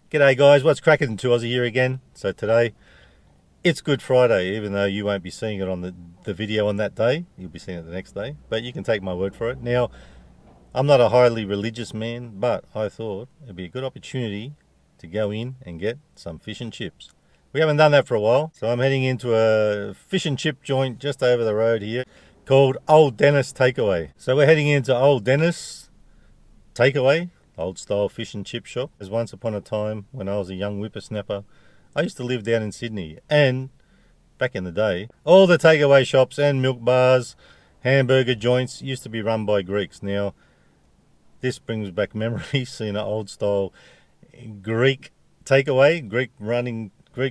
G'day guys, what's cracking? 2 Aussie here again. So today, it's Good Friday, even though you won't be seeing it on the video on that day. You'll be seeing it the next day, but you can take my word for it. Now, I'm not a highly religious man, but I thought it'd be a good opportunity to go in and get some fish and chips. We haven't done that for a while, so I'm heading into a fish and chip joint just over the road here called Old Dennis Takeaway. So we're heading into Old Dennis Takeaway, old style fish and chip shop. As once upon a time when I was a young whippersnapper, I used to live down in Sydney, and back in the day, all the takeaway shops and milk bars, hamburger joints used to be run by Greeks. Now, this brings back memories, seeing an old style Greek takeaway, Greek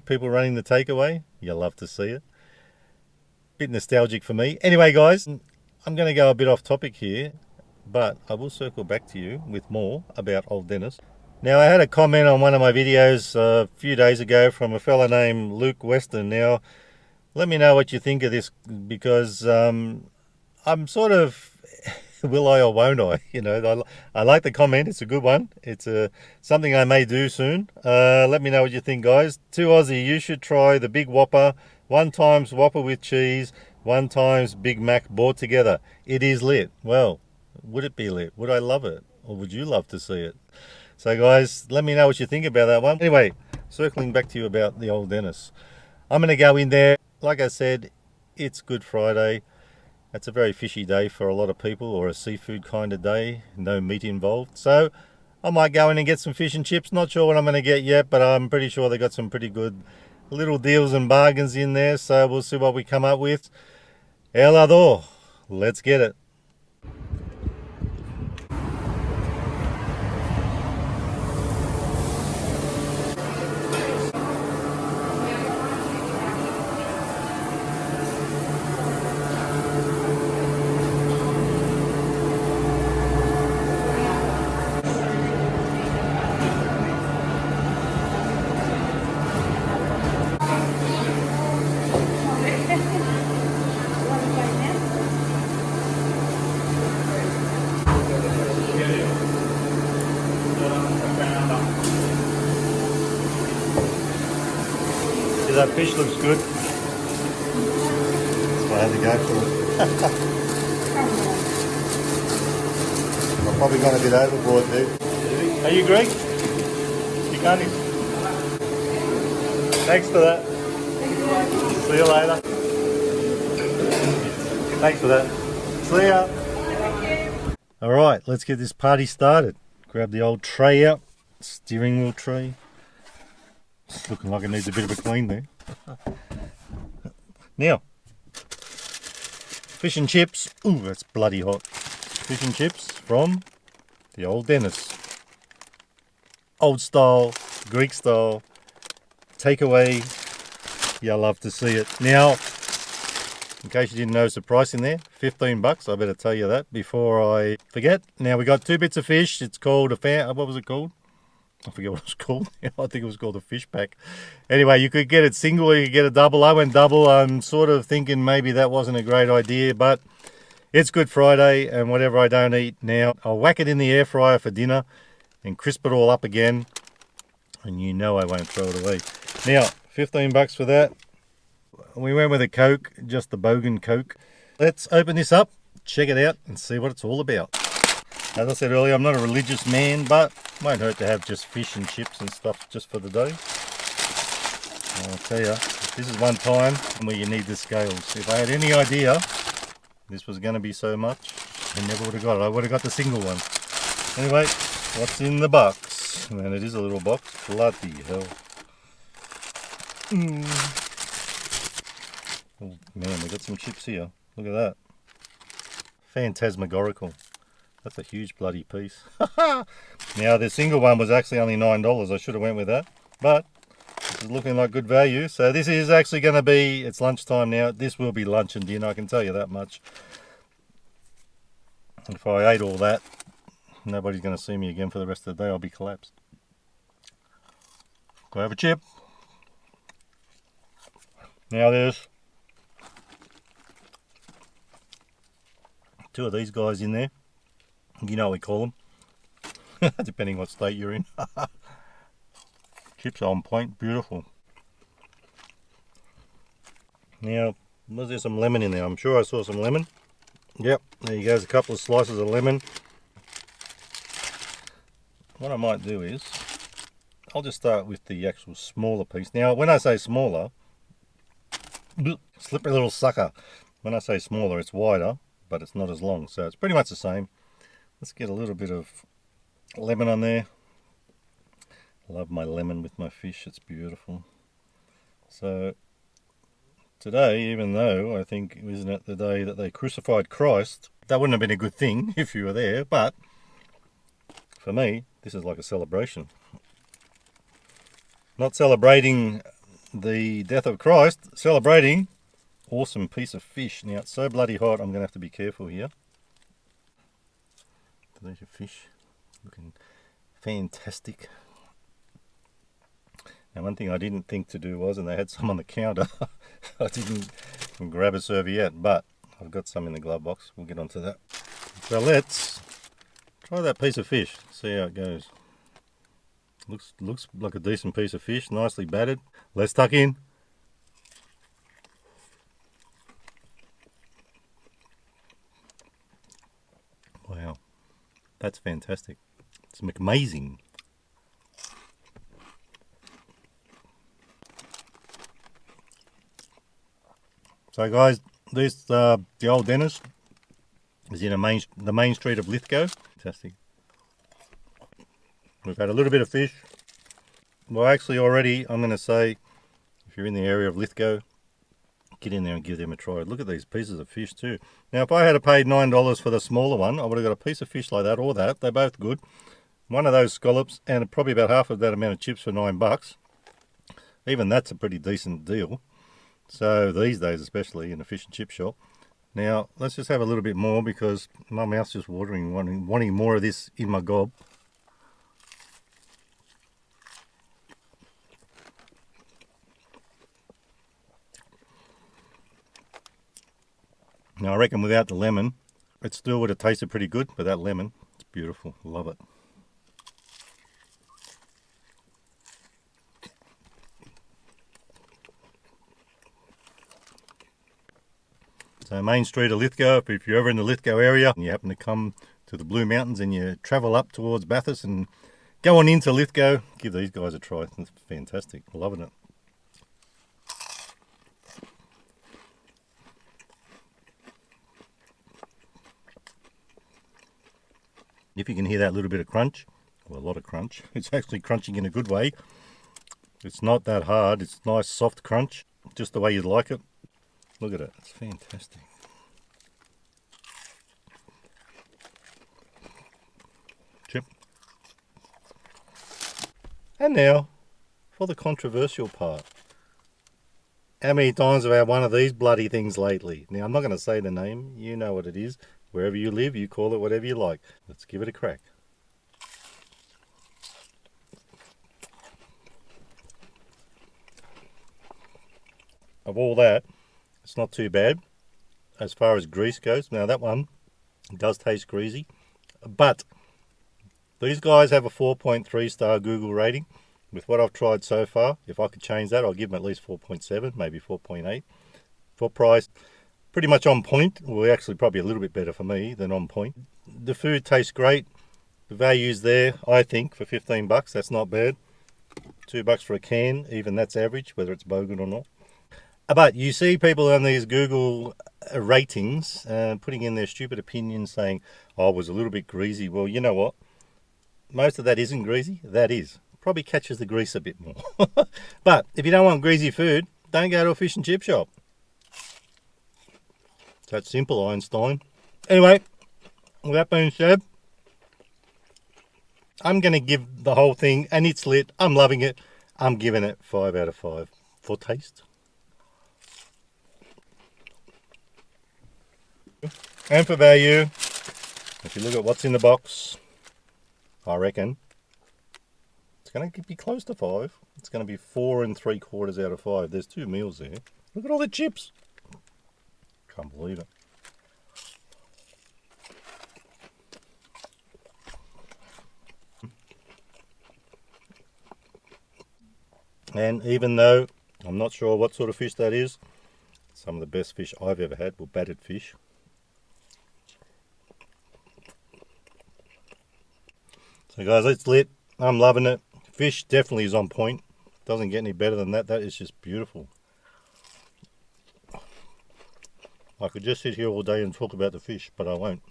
people running the takeaway. You love to see it. Bit nostalgic for me. Anyway, guys, I'm going to go a bit off topic here, but I will circle back to you with more about Old Dennis. Now, I had a comment on one of my videos a few days ago from a fella named Luke Weston. Now, let me know what you think of this, because I'm sort of will I or won't I? You know, I like the comment. It's a good one. It's something I may do soon. Let me know what you think, guys. 2 Aussie, you should try the Big Whopper. 1 times Whopper with cheese, 1 times Big Mac bought together. It is lit. Well, would it be lit? Would I love it? Or would you love to see it? So guys, let me know what you think about that one. Anyway, circling back to you about the Old Dennis. I'm going to go in there. Like I said, it's Good Friday. It's a very fishy day for a lot of people, or a seafood kind of day. No meat involved. So I might go in and get some fish and chips. Not sure what I'm going to get yet, but I'm pretty sure they got some pretty good little deals and bargains in there. So we'll see what we come up with. El Ador. Let's get it. That fish looks good. That's why I had to go for it. I'm probably going a bit overboard, dude. Are you Greek? You can't eat. Thanks for that. See you later. Thanks for that. See ya. Alright, let's get this party started. Grab the old tray out. Steering wheel tray. It's looking like it needs a bit of a clean there. Now, fish and chips. Ooh, that's bloody hot. Fish and chips from the Old Dennis. Old style, Greek style, takeaway. You love to see it. Now, in case you didn't notice the price in there, 15 bucks. I better tell you that before I forget. Now, we got 2 bits of fish. It's called what was it called? I forget what it was called. I think it was called a fish pack. Anyway, you could get it single or you could get a double. I went double. I'm sort of thinking maybe that wasn't a great idea, but it's Good Friday, and whatever I don't eat now, I'll whack it in the air fryer for dinner and crisp it all up again. And you know I won't throw it away. Now, 15 bucks for that. We went with a Coke, just the Bogan Coke. Let's open this up, check it out, and see what it's all about. As I said earlier, I'm not a religious man, but it won't hurt to have just fish and chips and stuff just for the day. I'll tell you, this is one time where you need the scales. If I had any idea this was going to be so much, I never would have got it. I would have got the single one. Anyway, what's in the box? And it is a little box. Bloody hell. Oh man, we got some chips here. Look at that. Phantasmagorical. That's a huge bloody piece. Now, the single one was actually only $9. I should have went with that. But this is looking like good value. So this is actually going to be, it's lunchtime now. This will be lunch and dinner, I can tell you that much. If I ate all that, nobody's going to see me again for the rest of the day. I'll be collapsed. Go have a chip. Now there's 2 of these guys in there. You know what we call them, depending what state you're in. Chips are on point, beautiful. Now, was there some lemon in there? I'm sure I saw some lemon. Yep, there you go, a couple of slices of lemon. What I might do is, I'll just start with the actual smaller piece. Now, when I say smaller, slippery little sucker. When I say smaller, it's wider, but it's not as long, so it's pretty much the same. Let's get a little bit of lemon on there. I love my lemon with my fish, it's beautiful. So today, even though I think, isn't it the day that they crucified Christ, that wouldn't have been a good thing if you were there, but for me, this is like a celebration. Not celebrating the death of Christ, celebrating awesome piece of fish. Now it's so bloody hot, I'm going to have to be careful here. There's your fish, looking fantastic. Now one thing I didn't think to do was, and they had some on the counter, I didn't grab a serviette, but I've got some in the glove box. We'll get onto that. So let's try that piece of fish, see how it goes. Looks like a decent piece of fish, nicely battered. Let's tuck in. Wow, that's fantastic. It's amazing. So guys, this the old dentist is in the main street of Lithgow. Fantastic. We've had a little bit of fish. Well, actually already, I'm going to say, if you're in the area of Lithgow, get in there and give them a try. Look at these pieces of fish too. Now, if I had paid $9 for the smaller one, I would have got a piece of fish like that or that. They're both good. One of those scallops and probably about half of that amount of chips for $9. Even that's a pretty decent deal. So these days, especially in a fish and chip shop. Now, let's just have a little bit more because my mouth's just watering, wanting more of this in my gob. Now, I reckon without the lemon, it still would have tasted pretty good, but that lemon, it's beautiful. Love it. So main street of Lithgow, if you're ever in the Lithgow area and you happen to come to the Blue Mountains and you travel up towards Bathurst and go on into Lithgow, give these guys a try. It's fantastic. Loving it. If you can hear that little bit of crunch, well, a lot of crunch, it's actually crunching in a good way. It's not that hard, it's nice soft crunch, just the way you'd like it. Look at it, it's fantastic. Chip. And now, for the controversial part. How many times have I had one of these bloody things lately? Now, I'm not going to say the name, you know what it is. Wherever you live, you call it whatever you like. Let's give it a crack. Of all that, it's not too bad as far as grease goes. Now that one does taste greasy, but these guys have a 4.3 star Google rating. With what I've tried so far, if I could change that, I'll give them at least 4.7, maybe 4.8. For price, pretty much on point. Well, actually probably a little bit better for me than on point. The food tastes great. The value's there, I think, for 15 bucks. That's not bad. $2 for a can, even that's average, whether it's bogan or not. But you see people on these Google ratings putting in their stupid opinions saying, oh, it was a little bit greasy. Well, you know what? Most of that isn't greasy. That is. Probably catches the grease a bit more. But if you don't want greasy food, don't go to a fish and chip shop. It's that simple, Einstein. Anyway, with that being said, I'm going to give the whole thing, and it's lit. I'm loving it. I'm giving it 5 out of 5 for taste. And for value, if you look at what's in the box, I reckon it's going to be close to 5. It's going to be 4 3/4 out of 5. There's 2 meals there. Look at all the chips. Can't believe it. And even though I'm not sure what sort of fish that is, some of the best fish I've ever had were battered fish. So guys, it's lit. I'm loving it. Fish definitely is on point. Doesn't get any better than that. That is just beautiful. I could just sit here all day and talk about the fish, but I won't.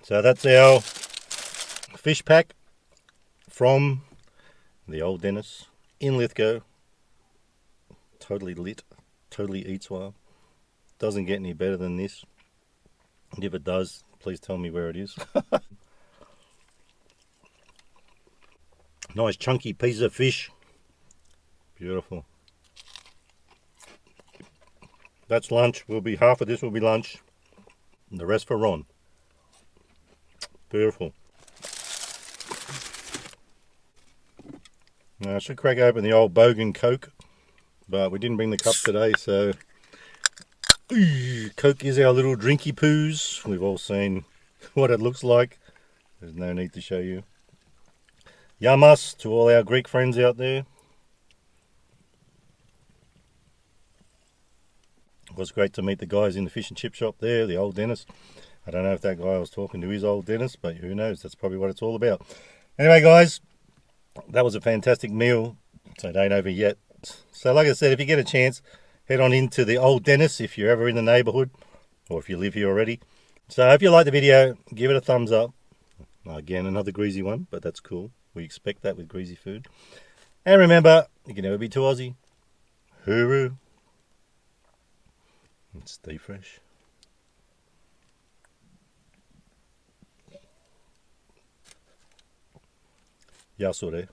So that's our fish pack from the old Dennis in Lithgow. Totally lit. Totally eats well. Doesn't get any better than this. And if it does, please tell me where it is. Nice chunky piece of fish. Beautiful. That's lunch. Half of this will be lunch. And the rest for Ron. Beautiful. Now I should crack open the old Bogan Coke, but we didn't bring the cup today, so Coke is our little drinky poos. We've all seen what it looks like. There's no need to show you. Yamas to all our Greek friends out there. It was great to meet the guys in the fish and chip shop there, the old Dennis. I don't know if that guy I was talking to is old Dennis, but who knows? That's probably what it's all about. Anyway, guys, that was a fantastic meal. So it ain't over yet. So like I said, if you get a chance, head on into the old Dennis if you're ever in the neighbourhood, or if you live here already. So if you like the video, give it a thumbs up. Again, another greasy one, but that's cool. We expect that with greasy food. And remember, you can never be too Aussie. Hooroo. And stay fresh. Ja, sorry.